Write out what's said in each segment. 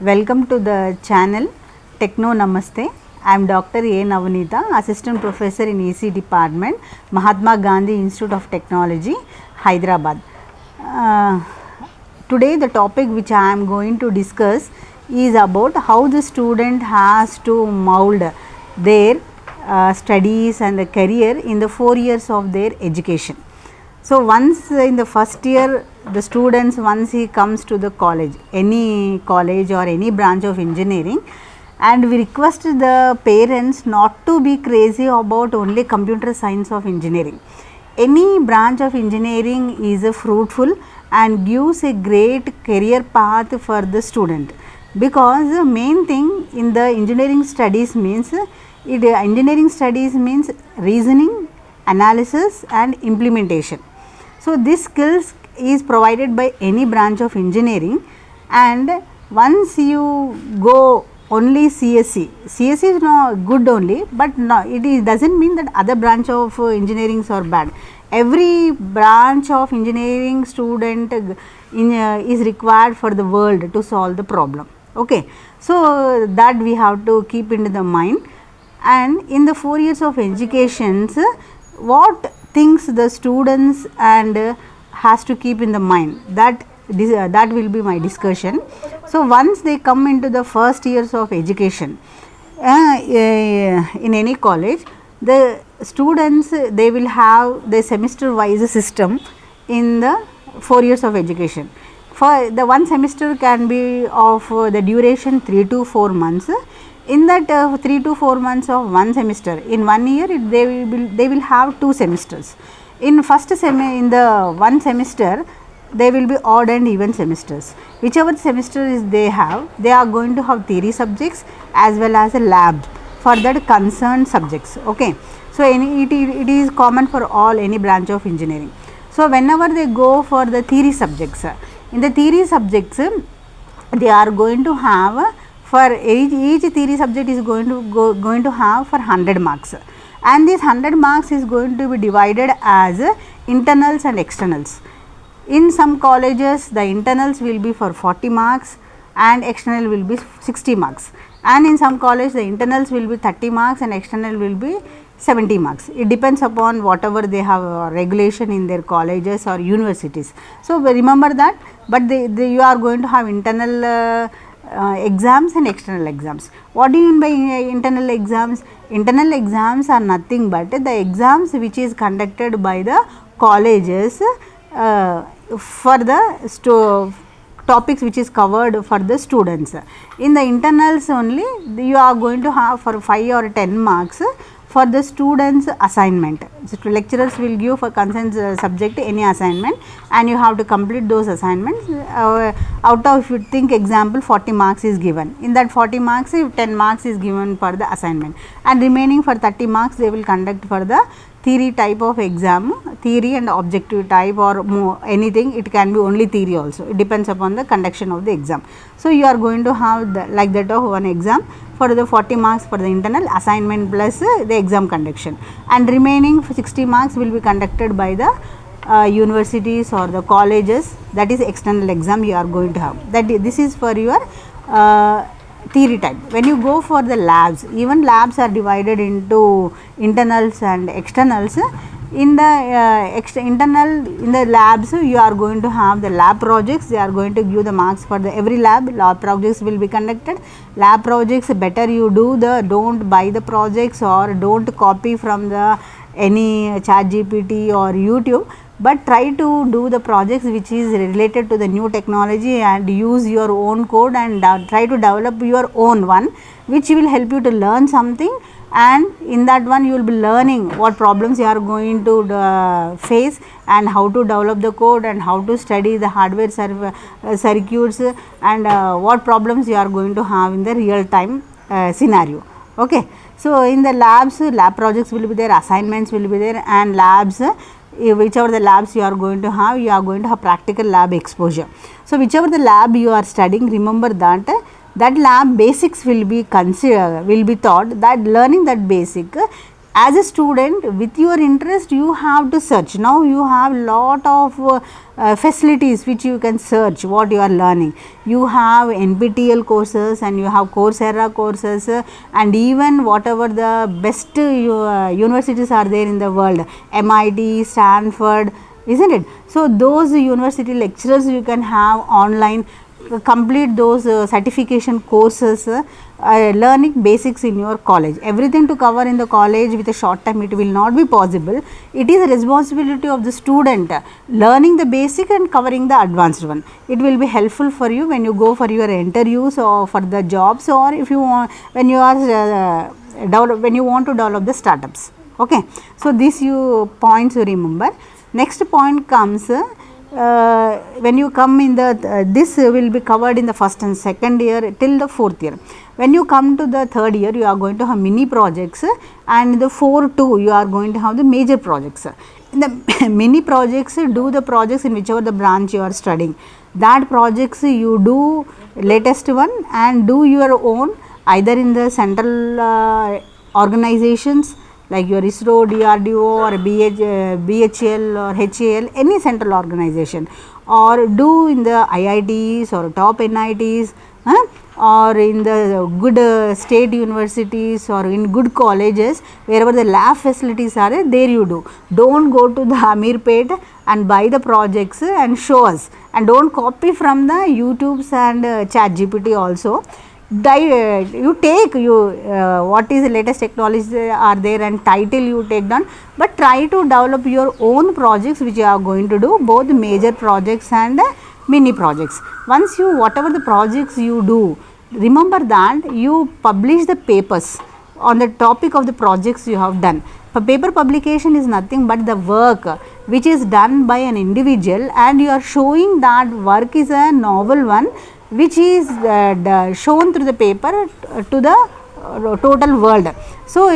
Welcome to the channel Techno Namaste. I am Dr. A. Navanita, Assistant Professor in EC Department, Mahatma Gandhi Institute of Technology, Hyderabad. Today the topic which I am going to discuss is about how the student has to mold their studies and the career in the 4 years of their education. So, once in the first year the students, once he comes to the college, any college or any branch of engineering, and we request the parents not to be crazy about only computer science of engineering. Any branch of engineering is a fruitful and gives a great career path for the student, because the main thing in the engineering studies means engineering studies means reasoning, analysis and implementation. So, this skills is provided by any branch of engineering, and once you go only CSE, CSE is not good only, but no, it does not mean that other branch of engineering are bad. Every branch of engineering student is required for the world to solve the problem. Okay. So, that we have to keep into the mind, and in the 4 years of education, what things the students and has to keep in the mind, that will be my discussion. So, once they come into the first years of education in any college, the students, they will have the semester wise system in the 4 years of education. For the one semester can be of the duration 3 to 4 months. In that 3 to 4 months of one semester, in 1 year they will have 2 semesters. In in the one semester they will be odd and even semesters. Whichever semester is they are going to have theory subjects as well as a lab for that concerned subjects. Okay. So, it is common for all any branch of engineering. So, whenever they go for the theory subjects, in the theory subjects they are going to have, for each theory subject is going to have for 100 marks, and this 100 marks is going to be divided as internals and externals. In some colleges the internals will be for 40 marks and external will be 60 marks, and in some college the internals will be 30 marks and external will be 70 marks. It depends upon whatever they have regulation in their colleges or universities. So, remember that, but you are going to have internal exams and external exams. What do you mean by internal exams? Internal exams are nothing but the exams which is conducted by the colleges for the topics which is covered for the students. In the internals only you are going to have for 5 or 10 marks for the students assignment. So, lecturers will give for concerned subject any assignment, and you have to complete those assignments. Out of, if you think example 40 marks is given, in that 40 marks if 10 marks is given for the assignment, and remaining for 30 marks they will conduct for the theory type of exam, theory and objective type or more, anything. It can be only theory also, it depends upon the conduction of the exam. So, you are going to have like that of one exam for the 40 marks for the internal assignment plus the exam conduction, and remaining 60 marks will be conducted by the universities or the colleges, that is external exam you are going to have. That this is for your theory type. When you go for the labs, even labs are divided into internals and externals. In the in the labs you are going to have the lab projects. They are going to give the marks for the every lab projects will be conducted. Lab projects, better you do don't buy the projects or don't copy from the any ChatGPT or YouTube, but try to do the projects which is related to the new technology and use your own code and try to develop your own one, which will help you to learn something, and in that one you will be learning what problems you are going to face and how to develop the code and how to study the hardware circuits and what problems you are going to have in the real time scenario. Okay. So, in the labs, lab projects will be there, assignments will be there, and labs, whichever the labs you are going to have, you are going to have practical lab exposure. So, whichever the lab you are studying, remember that lab basics will be taught, that learning that basic as a student with your interest you have to search. Now you have lot of facilities which you can search what you are learning. You have NPTEL courses and you have Coursera courses, and even whatever the best universities are there in the world, MIT, Stanford, isn't it? So those university lecturers you can have online, complete those certification courses, learning basics in your college. Everything to cover in the college with a short time it will not be possible. It is a responsibility of the student learning the basic and covering the advanced one. It will be helpful for you when you go for your interviews or for the jobs, or if you want when you are when you want to develop the startups. Okay. So these you points you remember. Next point comes when you come in the this will be covered in the first and second year till the fourth year. When you come to the third year you are going to have mini projects, and the 4-2 you are going to have the major projects. In the mini projects, do the projects in whichever the branch you are studying. That projects you do latest one and do your own, either in the central organizations like your ISRO, DRDO or BHL or HAL, any central organization, or do in the IITs or top NITs, or in the good state universities or in good colleges, wherever the lab facilities are there you do. Don't go to the Amirpet and buy the projects and show us, and don't copy from the YouTubes and ChatGPT also. You take what is the latest technologies are there and title you take down, but try to develop your own projects which you are going to do, both major projects and mini projects. Once you whatever the projects you do, remember that you publish the papers on the topic of the projects you have done. Paper publication is nothing but the work which is done by an individual, and you are showing that work is a novel one which is shown through the paper to the total world. So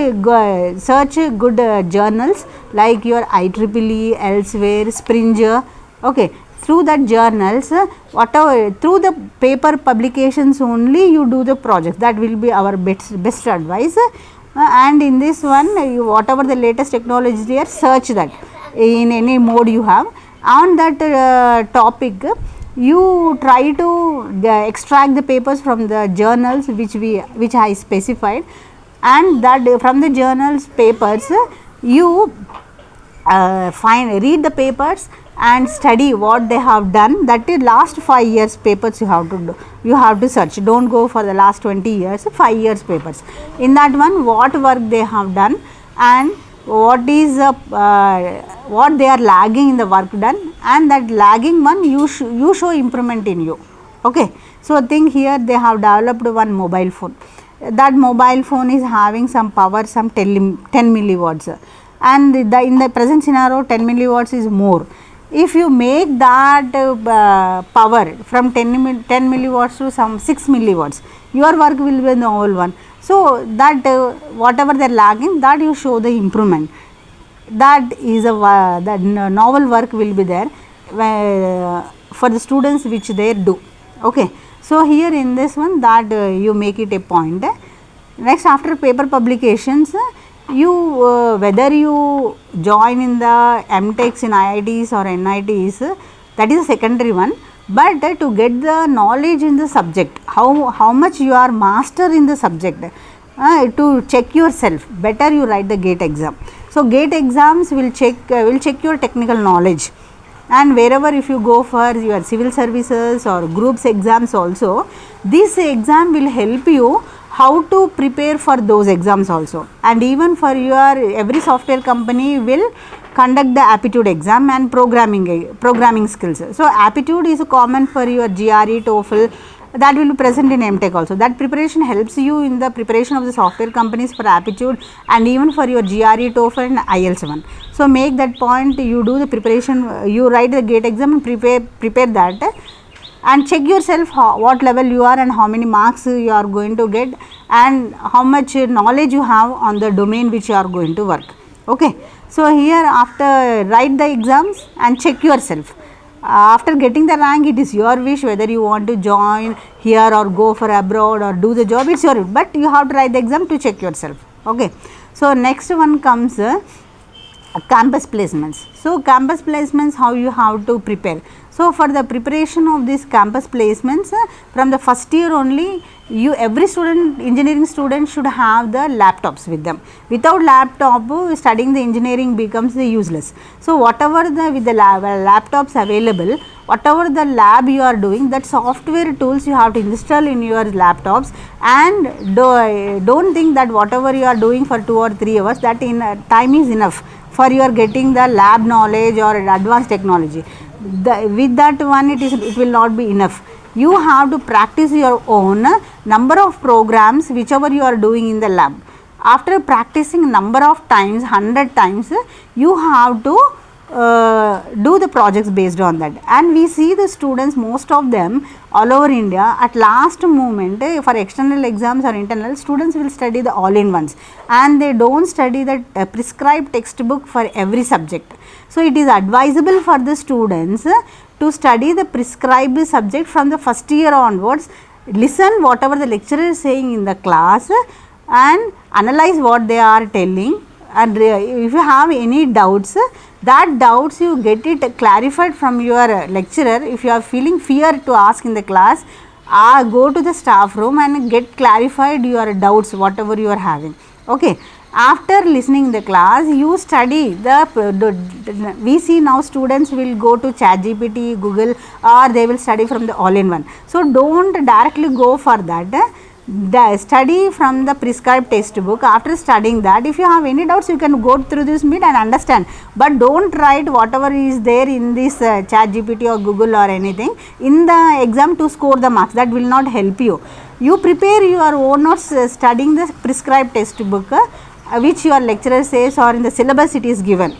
search good journals like your IEEE, elsewhere, Springer, okay. Through that journals, whatever through the paper publications only you do the project. That will be our best advice. And in this one, whatever the latest technology there, search that in any mode you have on that topic. You try to extract the papers from the journals which I specified, and that from the journals papers you read the papers and study what they have done. That is last 5 years papers you have to do. You have to search. Don't go for the last 20 years, 5 years papers. In that one, what work they have done and what is what they are lagging in the work done, and that lagging one you show improvement in you. Okay. So think here they have developed one mobile phone. That mobile phone is having some power, some 10 milliwatts, and in the present scenario 10 milliwatts is more. If you make that power from 10 milliwatts to some 6 milliwatts, your work will be a novel one. So that whatever they are lagging, that you show the improvement. That is a that novel work will be there for the students which they do. Okay. So here in this one, that you make it a point. Next, after paper publications, you whether you join in the MTechs in IITs or NITs, that is a secondary one. But to get the knowledge in the subject, how much you are master in the subject, to check yourself, better you write the GATE exam. So GATE exams will check your technical knowledge, and wherever if you go for your civil services or groups exams also, this exam will help you how to prepare for those exams also. And even for your every software company will conduct the aptitude exam and programming skills. So aptitude is common for your GRE, TOEFL, that will be present in MTech also. That preparation helps you in the preparation of the software companies for aptitude and even for your GRE, TOEFL and IELTS 1. So make that point, you do the preparation, you write the GATE exam and prepare that, and check yourself what level you are and how many marks you are going to get and how much knowledge you have on the domain which you are going to work. Okay. So here after write the exams and check yourself. After getting the rank, it is your wish whether you want to join here or go for abroad or do the job, it's your wish, but you have to write the exam to check yourself. Okay. So, next one comes campus placements. So, campus placements, how you have to prepare. So, for the preparation of these campus placements, from the first year only, every student, engineering student should have the laptops with them. Without laptop, studying the engineering becomes useless. So, whatever with the laptops available, whatever the lab you are doing, that software tools you have to install in your laptops, and don't think that whatever you are doing for 2 or 3 hours, that in time is enough for your getting the lab knowledge or advanced technology. With that one, it will not be enough. You have to practice your own number of programs whichever you are doing in the lab. After practicing number of times, 100 times, you have to do the projects based on that. And we see the students, most of them all over India, at last moment for external exams or internal, students will study the all-in-ones, and they don't study the prescribed textbook for every subject. So, it is advisable for the students to study the prescribed subject from the first year onwards, listen whatever the lecturer is saying in the class, and analyze what they are telling. And if you have any doubts, that doubts you get it clarified from your lecturer. If you are feeling fear to ask in the class, go to the staff room and get clarified your doubts whatever you are having. Okay. After listening the class, you study we see now students will go to ChatGPT, Google, or they will study from the all-in-one. So, don't directly go for that. Study from the prescribed textbook. After studying that, if you have any doubts, you can go through this meet and understand, but don't write whatever is there in this ChatGPT or Google or anything in the exam to score the marks. That will not help you. You prepare your own notes studying the prescribed textbook, which your lecturer says, or in the syllabus it is given.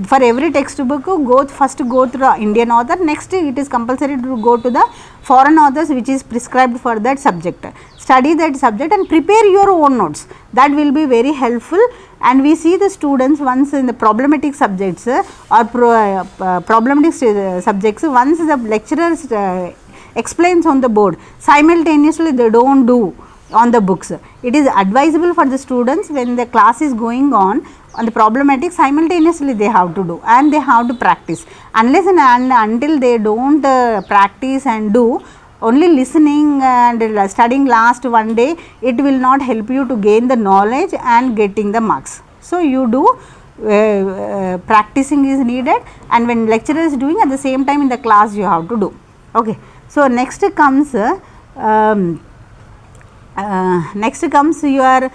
For every textbook, first go through the Indian author, next it is compulsory to go to the foreign authors which is prescribed for that subject. Study that subject and prepare your own notes. That will be very helpful. And we see the students once in the problematic subjects or problematic subjects, once the lecturer explains on the board, simultaneously they don't do on the books. It is advisable for the students, when the class is going on the problematic, simultaneously they have to do and they have to practice. Unless and until they don't practice and do, only listening and studying last one day, it will not help you to gain the knowledge and getting the marks. So, you do practicing is needed, and when lecturer is doing, at the same time in the class you have to do. Okay. So, next comes your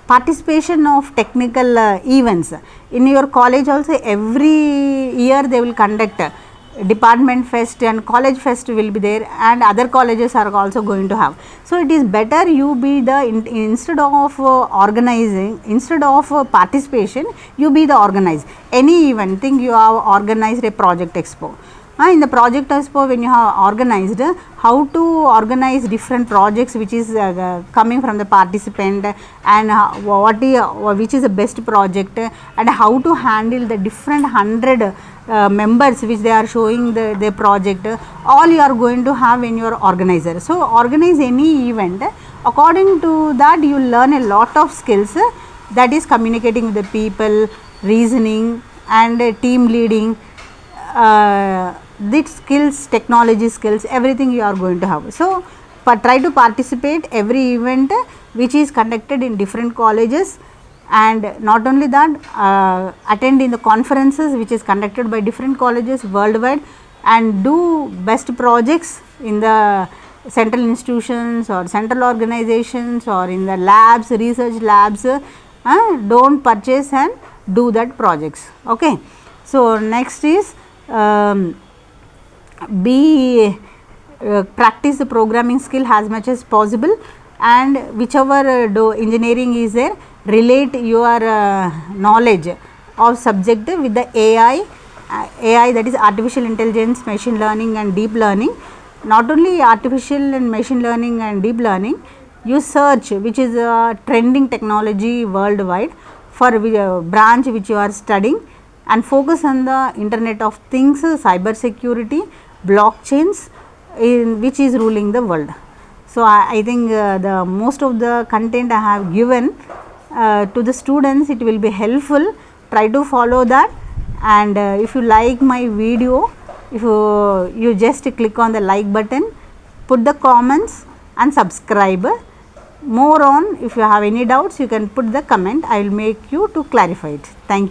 participation of technical events. In your college also, every year they will conduct department fest and college fest will be there, and other colleges are also going to have. So, it is better you be the instead of organizing, instead of participation, you be the organizer. Any event, think you have organized a project expo. In the project expo, when you have organized, how to organize different projects which is coming from the participant, and which is the best project, and how to handle the different 100 members which they are showing the project, all you are going to have when you are organizer. So, organize any event, according to that you learn a lot of skills, that is communicating with the people, reasoning and team leading. These skills, technology skills, everything you are going to have. So, try to participate every event which is conducted in different colleges, and not only that, attend in the conferences which is conducted by different colleges worldwide, and do best projects in the central institutions or central organizations or in the labs, research labs. Don't purchase and do that projects. Okay. So, next is practice the programming skill as much as possible, and whichever engineering is there, relate your knowledge of subject with the AI, that is artificial intelligence, machine learning and deep learning. Not only artificial and machine learning and deep learning, you search which is a trending technology worldwide for branch which you are studying, and focus on the Internet of Things, cyber security, blockchains, which is ruling the world. So, I think the most of the content I have given, to the students, it will be helpful. Try to follow that, and if you like my video, if you just click on the like button, put the comments and subscribe. More on, if you have any doubts, you can put the comment. I will make you to clarify it. Thank you.